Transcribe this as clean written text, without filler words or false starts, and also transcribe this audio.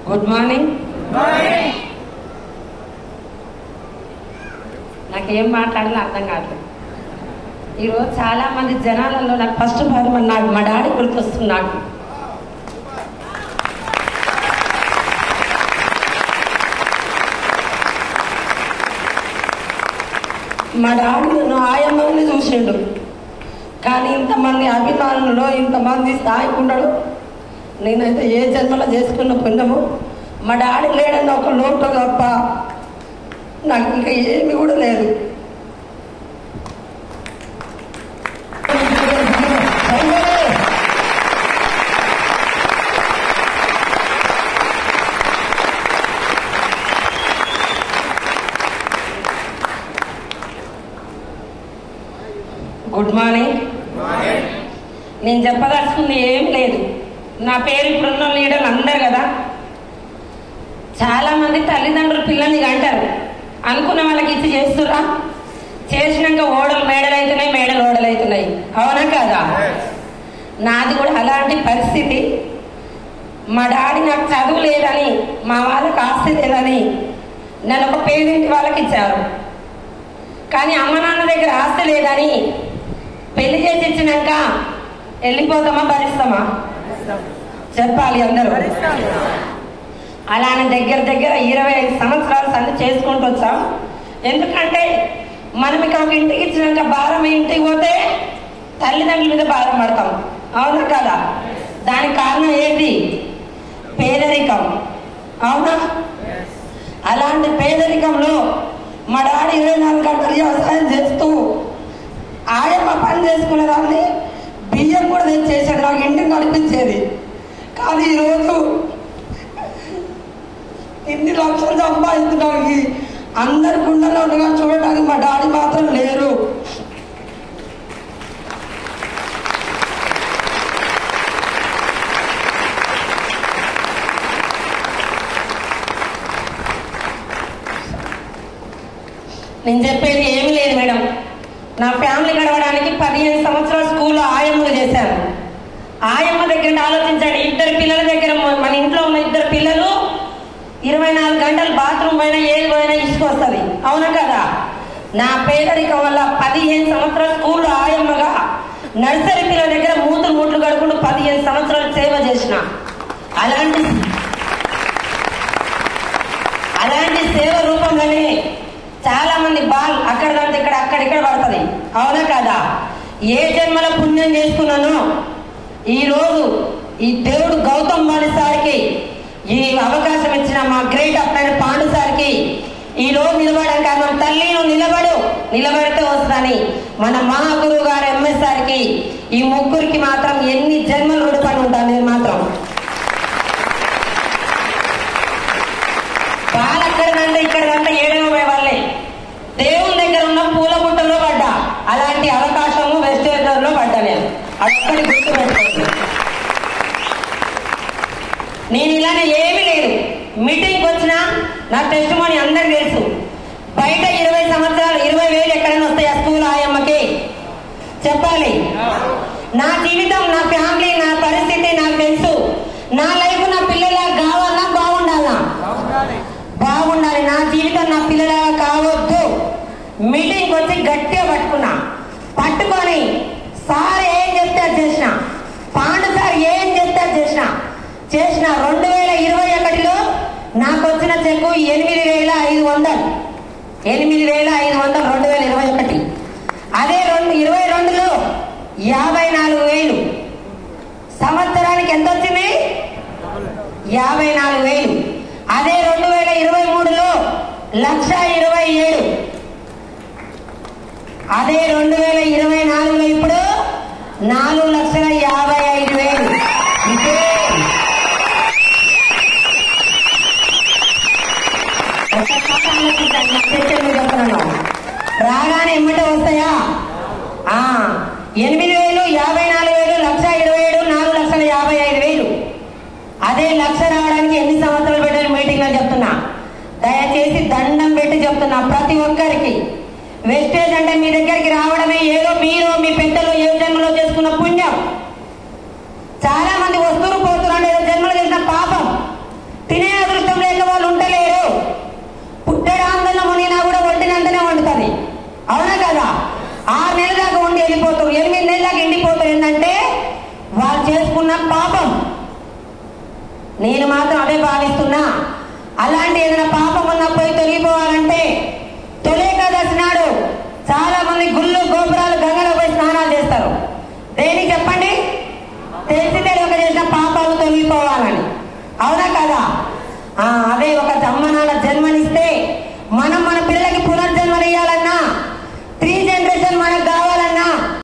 Good morning. నాకేం మాట్లాడాలో అర్థం కాదు. ఈరోజు చాలా మంది జనాలలో నాకు ఫస్ట్ నాకు మా డాడీ గుర్తొస్తున్నాడు. మా డాడీ నన్ను ఆయమ్మని చూసిండు, కానీ ఇంతమంది అభిమానులు ఇంతమంది స్థాయికుండడు. నేనైతే ఏ జన్మలో చేసుకున్న పుణ్యము మా డాడీ లేడన్న ఒక లోటు తప్ప నాకు ఇంకా ఏమి కూడా లేదు. Good morning. నేను చెప్పదలుచుకుంది ఏం లేదు. నా పేరు ఇప్పుడున్న లీడర్లు అందరు కదా, చాలా మంది తల్లిదండ్రులు పిల్లల్ని అంటారు, అనుకున్న వాళ్ళకి ఇచ్చి చేస్తురా, చేసినాక ఓడలు మేడలు అవుతున్నాయి, మేడలు ఓడలు అవుతున్నాయి. అవునా కదా? నాది కూడా అలాంటి పరిస్థితి. మా డాడీ నాకు చదువు లేదని, మా వాళ్ళకి ఆస్తి లేదని నన్ను ఒక పేదింటి వాళ్ళకి ఇచ్చారు. కానీ అమ్మ నాన్న దగ్గర ఆస్తి లేదని పెళ్లి చేసి ఇచ్చినాక వెళ్ళిపోతామా భరిస్తామా? చెప్పాలి అందరూ. అలానే దగ్గర 25 సంవత్సరాలు సంది చేసుకుంటూ వచ్చాం. ఎందుకంటే మనం ఇక్కడ ఒక ఇంటికి ఇచ్చినాక భారం ఇంటికి పోతే తల్లిదండ్రుల మీద భారం పడతాం. అవునా కదా? దానికి కారణం ఏంటి? పేదరికం. అవునా? అలాంటి పేదరికంలో మా డాడీ 24 గంటలు వ్యవసాయం చేస్తూ ఆయమ్మ పని చేసుకునేదాన్ని, బియ్యం కూడా తెచ్చేసాడు, నాకు ఇంటికి నడిపించేది. కానీ ఈరోజు ఇన్ని లక్షలు సంపాదించడానికి అందరి గుండెల్లో ఉండగా చూడడానికి మా డాడీ మాత్రం లేరు. నేను చెప్పేది ఏమీ లేదు మేడం. నా ఫ్యామిలీ గడవడానికి 15 సంవత్సరాలు స్కూల్లో ఆయమ్మలు చేశాను. ఆయమ్మ దగ్గర ఆలోచించండి, 2 పిల్లల దగ్గర, మన ఇంట్లో ఉన్న 2 పిల్లలు 24 గంటలు బాత్రూమ్ పోయినా ఏది పోయినా ఇసుకొస్తుంది. అవునా కదా? నా పేదరికం వల్ల 15 సంవత్సరాలు స్కూల్లో ఆయమ్మగా నర్సరీ పిల్లల దగ్గర మూట్లు కడుకుంటూ 15 సంవత్సరాలు సేవ చేసిన. అలాంటి సేవ రూపంలోనే చాలా మంది బాల్ అక్కడికంటే అక్కడిక్కడ పడుతుంది. అవునా కదా? ఏ జన్మల పుణ్యం చేసుకున్నానో ఈరోజు ఈ దేవుడు గౌతమ్ వాణి సార్కి ఈ అవకాశం ఇచ్చిన మా గ్రేట్ అప్లైన పాండు సార్కి ఈ రోజు నిలబడడం కారణం, తల్లి నువ్వు నిలబడితే వస్తుందని మన మహాగురువు గారు ఎంఎస్ సార్కి, ఈ ముగ్గురికి మాత్రం ఎన్ని జన్మలు రుడిపడి ఉంటాను. నేను మాత్రం బాలక్కడికంటే ఇక్కడికంటే ఏడవ వాళ్ళే దేవుని దగ్గర ఉన్న పూల గుట్టలో పడ్డా. అలాంటి అవకాశము వెస్ట్ లో పడ్డా. నేను అక్కడి గుర్తు పెట్టుకోండి. నేను ఇలానే ఏమీ లేదు. మీటింగ్కి వచ్చినా నా టెస్టిమోనీ అందరికి తెలుసు. బయట 20 సంవత్సరాలు 20,000 ఎక్కడైనా వస్తాయి ఆ స్కూల్ ఆయమ్మకి? చెప్పాలి. నా జీవితం, నా ఫ్యామిలీ, నా పరిస్థితి నాకు తెలుసు. నా లైఫ్ నా పిల్లలా కావాలా? బాగుండాలి. నా జీవితం నా పిల్లలాగా కావద్దు. మీటింగ్కి వచ్చి గట్టిగా పట్టుకొని సార్ ఏం చెప్తే చేసిన, పాండు సార్ ఏం చెప్తే చేసిన 2021లో నాకు వచ్చిన చెక్కు 8,500 2021. అదే 2022లో 54,000. సంవత్సరానికి ఎంత వచ్చింది? 54,000. అదే 2023లో 1,27,000. అదే 2024లో ఇప్పుడు 4,55,000. రాగానే ఎమ్మటే వస్తాయా? 8,000, 54,000, 1,27,000, 4,55,000. అదే 1,00,000 రావడానికి ఎన్ని సంవత్సరాలు పెట్టారు? మీటింగ్ లో చెప్తున్నా, దయచేసి దండం పెట్టి చెప్తున్నా ప్రతి ఒక్కరికి. వెస్టేజ్ అంటే మీ దగ్గరికి రావడమే ఏదో మీరు మీ పెద్దలు ఏ జన్మలో చేసుకున్న పుణ్యం. చాలా మంది వస్తువులు పోతున్నారు, ఏదో జన్మలో చేసిన తినే అదృష్టం లేక వాళ్ళు ఉండలేరు. పుట్టడాందన మునినా కూడా వండినంతనే వండుతుంది. అవునా కదా? 6 నెలల దాకా ఉండి వెళ్ళిపోతారు, 8 నెలల దాకా ఎండిపోతారు. ఏంటంటే వాళ్ళు చేసుకున్న పాపం. నేను మాత్రం అదే భావిస్తున్నా. అలాంటి ఏదైనా పాపం ఉన్నప్పుడు తొలగిపోవాలంటే తొలి ఏకాదశి నాడు చాలా మంది గుళ్ళు గోపురాలు గంగలో పోయి స్నానాలు చేస్తారు. దేనికి చెప్పండి? తెలిసి తెలియక చేసిన పాపాలు తొలగిపోవాలని. అవునా కదా? అదే ఒక జన్మనాల జన్మనిస్తే మనం